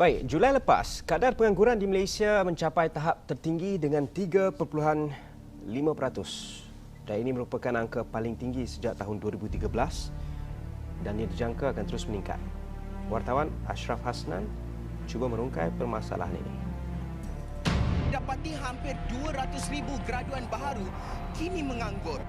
Baik, Julai lepas, kadar pengangguran di Malaysia mencapai tahap tertinggi dengan 3.5%. Dan ini merupakan angka paling tinggi sejak tahun 2013 dan ia dijangka akan terus meningkat. Wartawan Ashraf Hasnan cuba merungkai permasalahan ini. Dapati hampir 200,000 graduan baharu kini menganggur.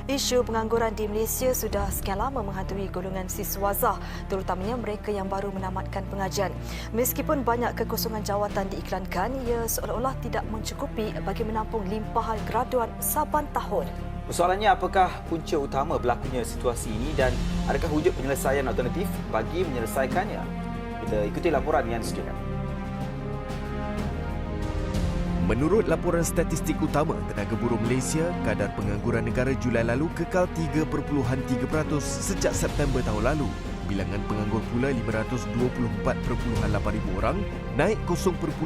Isu pengangguran di Malaysia sudah sekian lama menghantui golongan siswazah, terutamanya mereka yang baru menamatkan pengajian. Meskipun banyak kekosongan jawatan diiklankan, ia seolah-olah tidak mencukupi bagi menampung limpahan graduan saban tahun. Persoalannya, apakah punca utama berlakunya situasi ini dan adakah wujud penyelesaian alternatif bagi menyelesaikannya? Kita ikuti laporan yang disediakan. Menurut laporan statistik utama Tenaga Buruh Malaysia, kadar pengangguran negara Julai lalu kekal 3.3% sejak September tahun lalu. Bilangan penganggur pula 524.8 ribu orang, naik 0.7%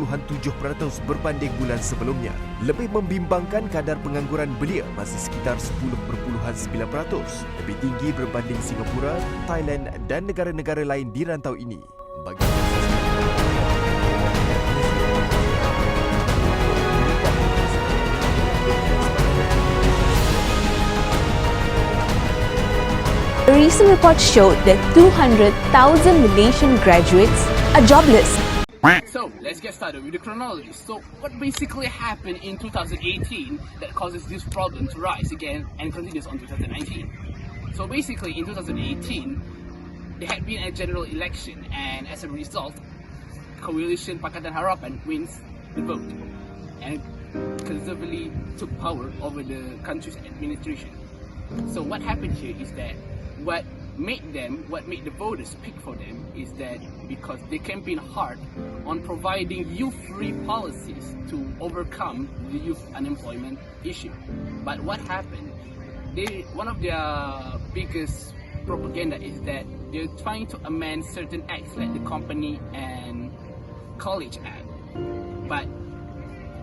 berbanding bulan sebelumnya. Lebih membimbangkan, kadar pengangguran belia masih sekitar 10.9%, lebih tinggi berbanding Singapura, Thailand dan negara-negara lain di rantau ini. Bagi A recent report showed that 200,000 Malaysian graduates are jobless. So, let's get started with the chronology. So, what basically happened in 2018 that causes this problem to rise again and continues on 2019? So, basically, in 2018, there had been a general election, and as a result, coalition Pakatan Harapan wins the vote and conservatively took power over the country's administration. So, what happened here is that what made the voters pick for them is that because they campaigned hard on providing youth-free policies to overcome the youth unemployment issue. But what happened? One of their biggest propaganda is that they're trying to amend certain acts like the Company and College Act. But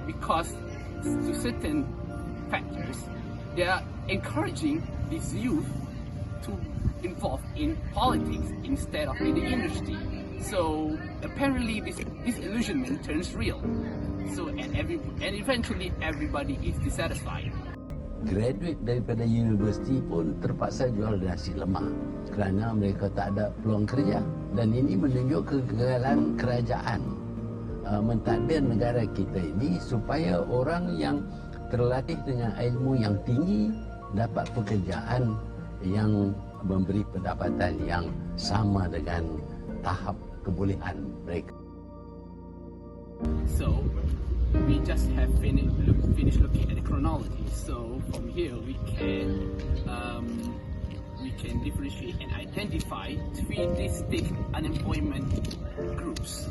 because to certain factors, they are encouraging these youth to involve in politics instead of in the industry. So apparently this disillusionment turns real. So and eventually everybody is dissatisfied. Graduate daripada universiti pun terpaksa jual nasi lemak kerana mereka tak ada peluang kerja, dan ini menunjuk kegagalan kerajaan mentadbir negara kita ini supaya orang yang terlatih dengan ilmu yang tinggi dapat pekerjaan yang memberi pendapatan yang sama dengan tahap kebolehan mereka. So we just have finished looking at the chronology. So from here we can differentiate and identify three distinct unemployment groups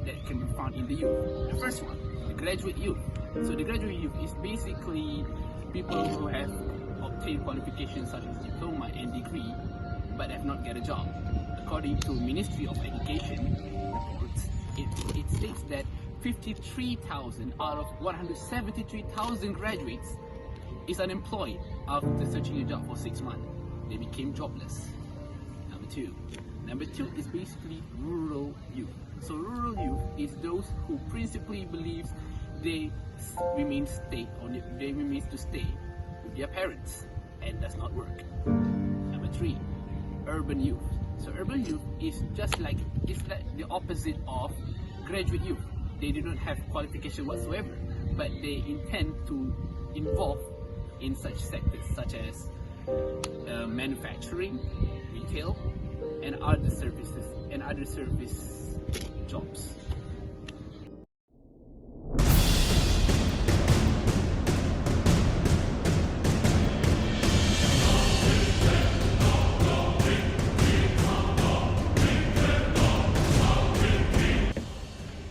that can be found in the youth. The first one, the graduate youth. So the graduate youth is basically people who have obtained qualifications such as diploma and degree but have not get a job. According to Ministry of Education, it states that 53,000 out of 173,000 graduates is unemployed after searching a job for 6 months. They became jobless. Number two is basically rural youth. So rural youth is those who principally believe they remain to stay with their parents, and does not work. Number three, urban youth. So urban youth is like the opposite of graduate youth. They do not have qualification whatsoever, but they intend to involve in such sectors such as manufacturing, retail, and other service jobs.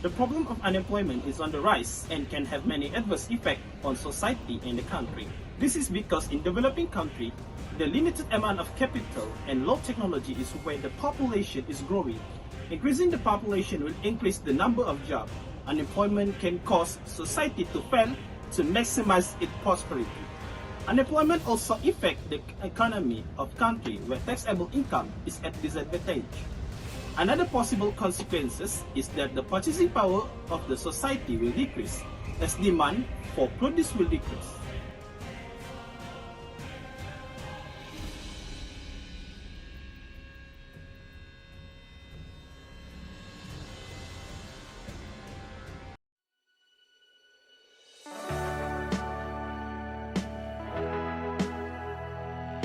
The problem of unemployment is on the rise and can have many adverse effects on society and the country. This is because in developing country, the limited amount of capital and low technology is where the population is growing. Increasing the population will increase the number of jobs. Unemployment can cause society to fail to maximize its prosperity. Unemployment also affects the economy of country where taxable income is at disadvantage. Another possible consequences is that the purchasing power of the society will decrease as demand for produce will decrease.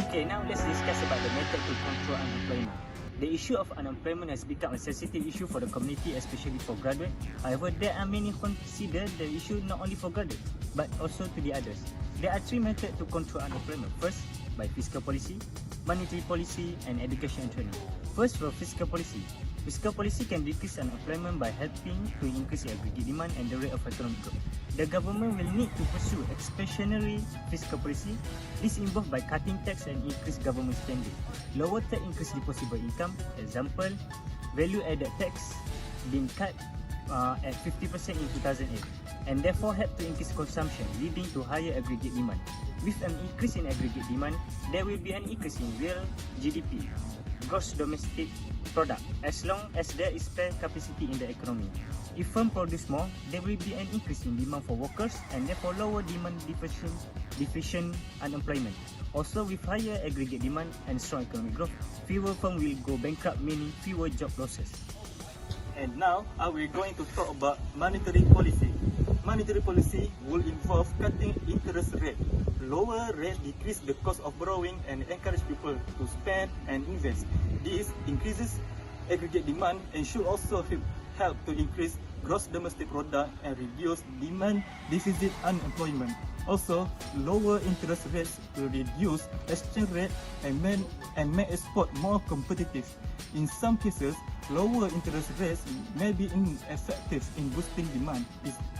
Okay, now let's discuss about the method to control unemployment. The issue of unemployment has become a sensitive issue for the community, especially for graduates. However, there are many who consider the issue not only for graduates, but also to the others. There are three methods to control unemployment. First, by fiscal policy, monetary policy, and education and training. First, for fiscal policy. Fiscal policy can decrease unemployment by helping to increase aggregate demand and the rate of economic growth. The government will need to pursue expansionary fiscal policy. This involves by cutting tax and increase government spending. Lower tax increase disposable income. Example, value-added tax being cut at 50% in 2008, and therefore help to increase consumption, leading to higher aggregate demand. With an increase in aggregate demand, there will be an increase in real GDP, gross domestic product, as long as there is spare capacity in the economy. If firms produce more, there will be an increase in demand for workers and therefore lower demand deficient unemployment. Also, with higher aggregate demand and strong economic growth, fewer firms will go bankrupt, meaning fewer job losses. And now, we're going to talk about monetary policy. Monetary policy will involve cutting interest rate. Lower rate decrease the cost of borrowing and encourage people to spend and invest. This increases aggregate demand and should also help to increase gross domestic product and reduce demand deficit unemployment. Also, lower interest rates will reduce exchange rate and make export more competitive. In some cases, lower interest rates may be ineffective in boosting demand.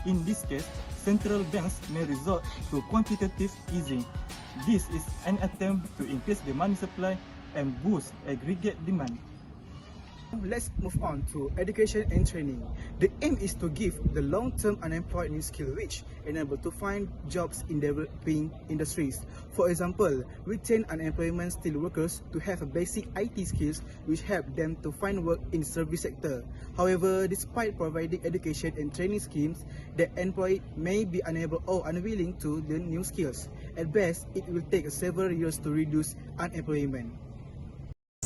In this case, central banks may resort to quantitative easing. This is an attempt to increase the money supply and boost aggregate demand. Let's move on to education and training. The aim is to give the long-term unemployed new skill which enable to find jobs in developing industries. For example, retain unemployment skilled workers to have a basic IT skills which help them to find work in service sector. However, despite providing education and training schemes, the employed may be unable or unwilling to learn new skills. At best, it will take several years to reduce unemployment.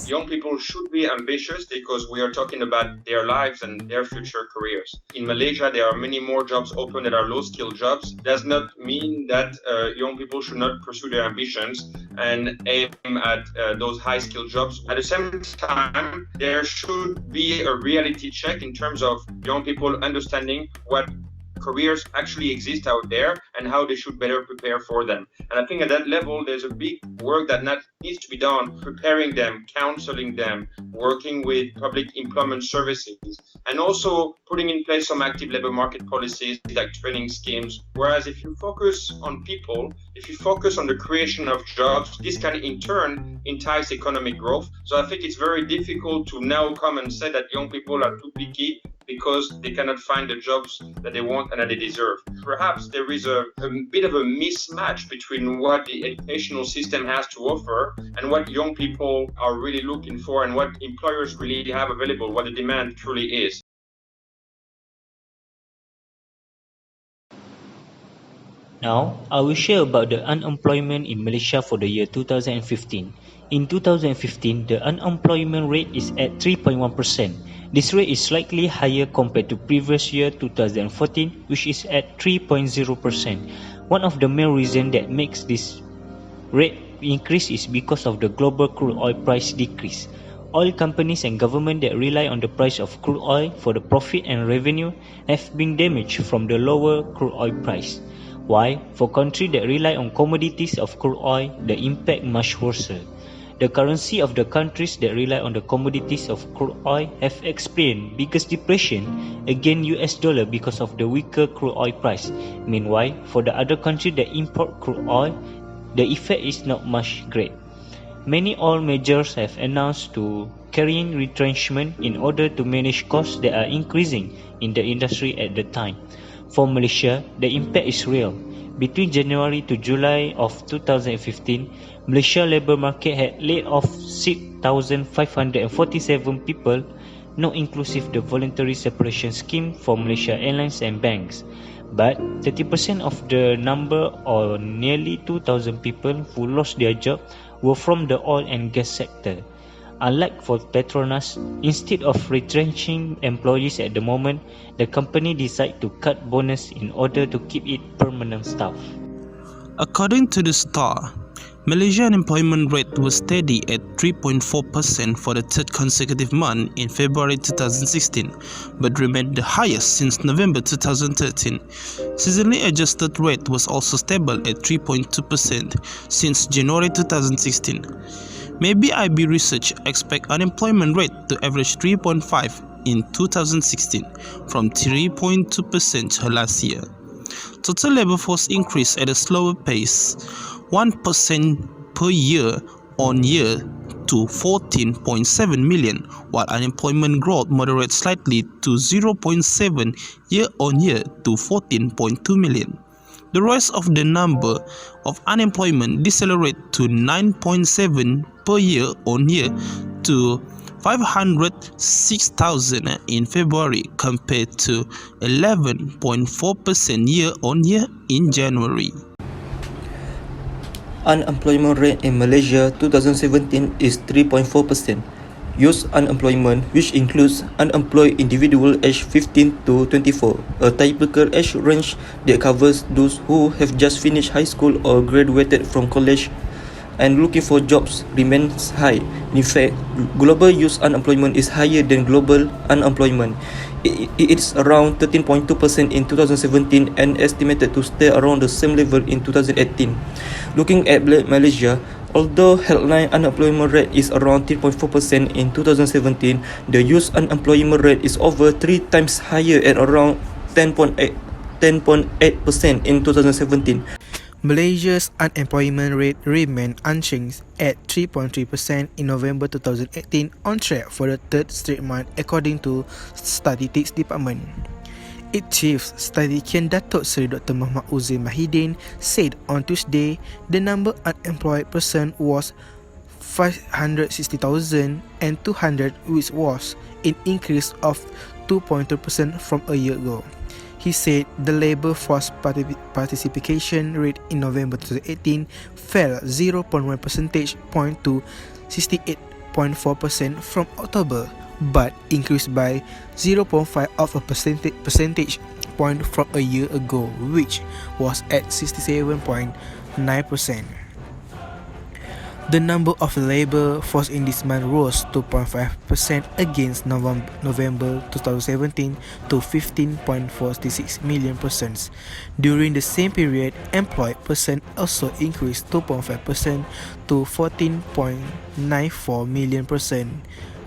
Young people should be ambitious because we are talking about their lives and their future careers. In Malaysia, there are many more jobs open that are low-skilled jobs. Does not mean that young people should not pursue their ambitions and aim at those high-skilled jobs. At the same time, there should be a reality check in terms of young people understanding what careers actually exist out there and how they should better prepare for them. And I think at that level, there's a big work that needs to be done, preparing them, counseling them, working with public employment services, and also putting in place some active labor market policies like training schemes. Whereas if you focus on people, if you focus on the creation of jobs, this can in turn entice economic growth. So I think it's very difficult to now come and say that young people are too picky because they cannot find the jobs that they want and that they deserve. Perhaps there is a bit of a mismatch between what the educational system has to offer and what young people are really looking for and what employers really have available, what the demand truly is. Now, I will share about the unemployment in Malaysia for the year 2015. In 2015, the unemployment rate is at 3.1%. This rate is slightly higher compared to previous year 2014, which is at 3.0%. One of the main reasons that makes this rate increase is because of the global crude oil price decrease. Oil companies and government that rely on the price of crude oil for the profit and revenue have been damaged from the lower crude oil price. Why? For countries that rely on commodities of crude oil, the impact much worse. The currency of the countries that rely on the commodities of crude oil have experienced biggest depression against US dollar because of the weaker crude oil price. Meanwhile, for the other countries that import crude oil, the effect is not much great. Many oil majors have announced to carrying retrenchment in order to manage costs that are increasing in the industry at the time. For Malaysia, the impact is real. Between January to July of 2015, Malaysia labour market had laid off 6,547 people, not inclusive the voluntary separation scheme for Malaysia Airlines and banks. But 30% of the number, or nearly 2,000 people who lost their job, were from the oil and gas sector. Unlike for Petronas, instead of retrenching employees at the moment, the company decided to cut bonus in order to keep its permanent staff. According to the Star, Malaysia unemployment rate was steady at 3.4% for the third consecutive month in February 2016, but remained the highest since November 2013. Seasonally adjusted rate was also stable at 3.2% since January 2016. Maybe IB Research expect unemployment rate to average 3.5 in 2016 from 3.2% last year. Total labor force increased at a slower pace, 1% per year on year to 14.7 million, while unemployment growth moderated slightly to 0.7 year on year to 14.2 million. The rise of the number of unemployment decelerated to 9.7 per year on year to 506,000 in February compared to 11.4% year on year in January. Unemployment rate in Malaysia 2017 is 3.4%. Youth unemployment, which includes unemployed individuals aged 15 to 24, a typical age range that covers those who have just finished high school or graduated from college and looking for jobs, remains high. In fact, global youth unemployment is higher than global unemployment. It's around 13.2% in 2017 and estimated to stay around the same level in 2018. Looking at Malaysia, although headline unemployment rate is around 3.4% in 2017, the youth unemployment rate is over 3 times higher at around 10.8% in 2017. Malaysia's unemployment rate remained unchanged at 3.3% in November 2018, on track for the third straight month according to Statistics Department. Its chief statistician Datuk Seri Dr. Muhammad Uzair Mahidin said on Tuesday the number of unemployed person was 560,200, which was an increase of 2.2% from a year ago. He said the labour force participation rate in November 2018 fell 0.1 percentage point to 68.4% from October, but increased by 0.5 of a percentage point from a year ago, which was at 67.9%. The number of labour force in this month rose 2.5% against November 2017 to 15.46 million persons. During the same period, employed persons also increased 2.5% to 14.94 million persons,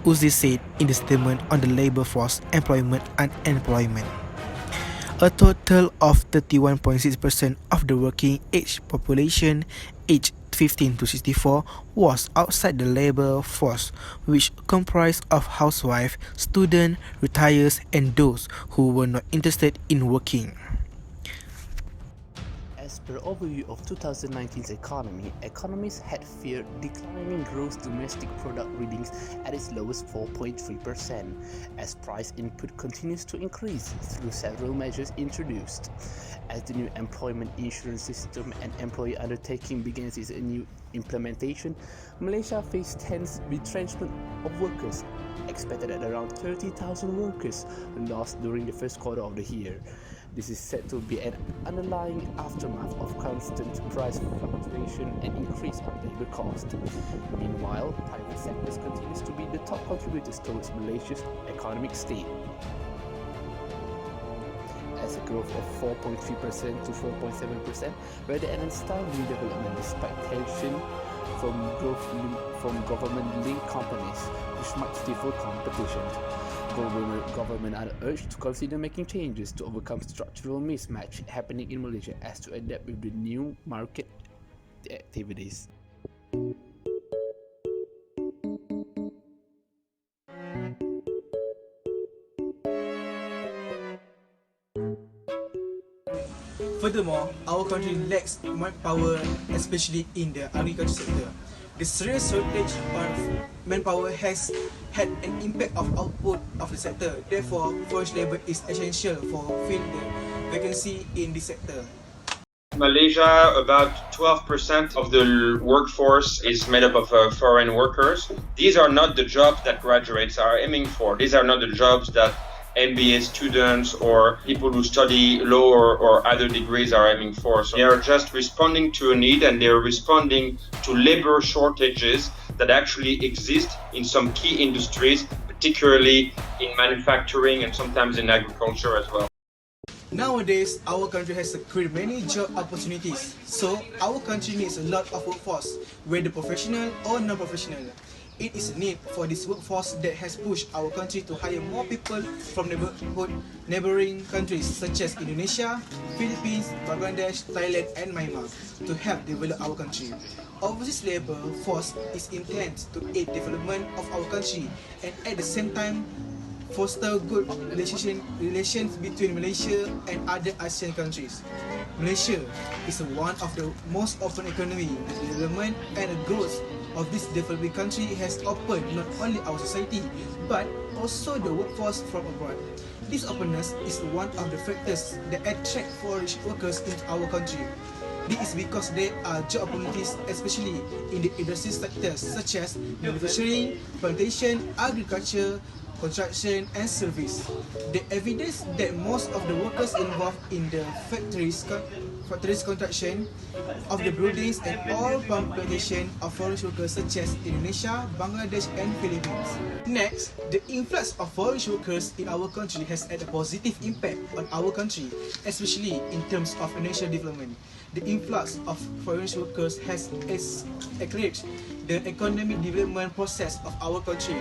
Uzi said in the statement on the labour force, employment and employment. A total of 31.6% of the working age population aged 15 to 64 was outside the labour force, which comprised of housewives, students, retirees, and those who were not interested in working. As per overview of 2019's economy, economists had feared declining gross domestic product readings at its lowest 4.3%, as price input continues to increase through several measures introduced. As the new employment insurance system and employee undertaking begins its new implementation, Malaysia faced tense retrenchment of workers, expected at around 30,000 workers lost during the first quarter of the year. This is said to be an underlying aftermath of constant price fluctuation and increase of labour cost. Meanwhile, private sectors continues to be the top contributors towards Malaysia's economic state, as a growth of 4.3% to 4.7%, rather an astounding development despite tension from government-linked companies, which might stifle competition. Government are urged to consider making changes to overcome structural mismatch happening in Malaysia as to adapt with the new market activities. Furthermore, our country lacks manpower, especially in the agriculture sector. The serious shortage of manpower has had an impact of output of the sector. Therefore, foreign labour is essential for filling the vacancy in this sector. Malaysia, about 12% of the workforce is made up of foreign workers. These are not the jobs that graduates are aiming for. These are not the jobs that MBA students or people who study law or other degrees are aiming for. So they are just responding to a need, and they're responding to labor shortages that actually exist in some key industries, particularly in manufacturing and sometimes in agriculture as well. Nowadays, our country has created many job opportunities. So, our country needs a lot of workforce, whether professional or non-professional. It is a need for this workforce that has pushed our country to hire more people from neighboring countries such as Indonesia, Philippines, Bangladesh, Thailand and Myanmar to help develop our country. Overseas labour force is intended to aid development of our country and at the same time foster good relations between Malaysia and other ASEAN countries. Malaysia is one of the most open economy. The development and the growth of this developing country has opened not only our society but also the workforce from abroad. This openness is one of the factors that attract foreign workers into our country. This is because there are job opportunities, especially in the industry sectors such as manufacturing, plantation, agriculture, construction and service. The evidence that most of the workers involved in the factories construction of the buildings and all plantation of foreign workers such as Indonesia, Bangladesh and Philippines. Next, the influx of foreign workers in our country has had a positive impact on our country, especially in terms of financial development. The influx of foreign workers has accelerated the economic development process of our country.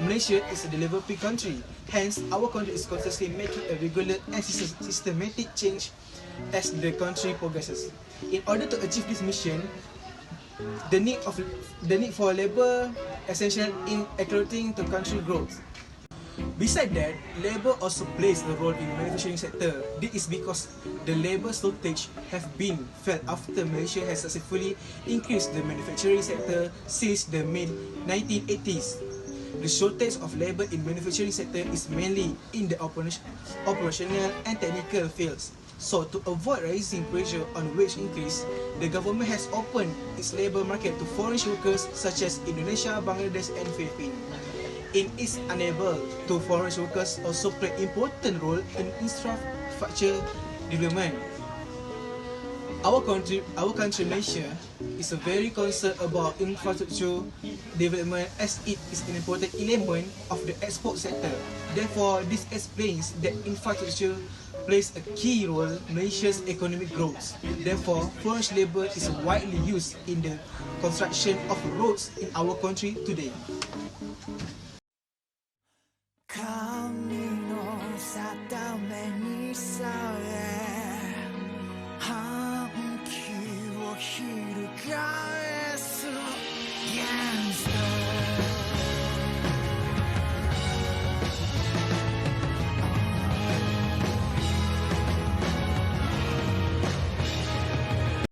Malaysia is a developing country, hence our country is constantly making a regular and systematic change as the country progresses. In order to achieve this mission, the need for labour essential in accelerating the country growth. Besides that, labour also plays a role in the manufacturing sector. This is because the labour shortage have been felt after Malaysia has successfully increased the manufacturing sector since the mid-1980s. The shortage of labour in manufacturing sector is mainly in the operational and technical fields. So, to avoid rising pressure on wage increase, the government has opened its labour market to foreign workers such as Indonesia, Bangladesh and Philippines. It is unable to foreign workers also play important role in infrastructure development. Our country Malaysia is very concerned about infrastructure development as it is an important element of the export sector. Therefore, this explains that infrastructure plays a key role in Malaysia's economic growth. Therefore, foreign labour is widely used in the construction of roads in our country today.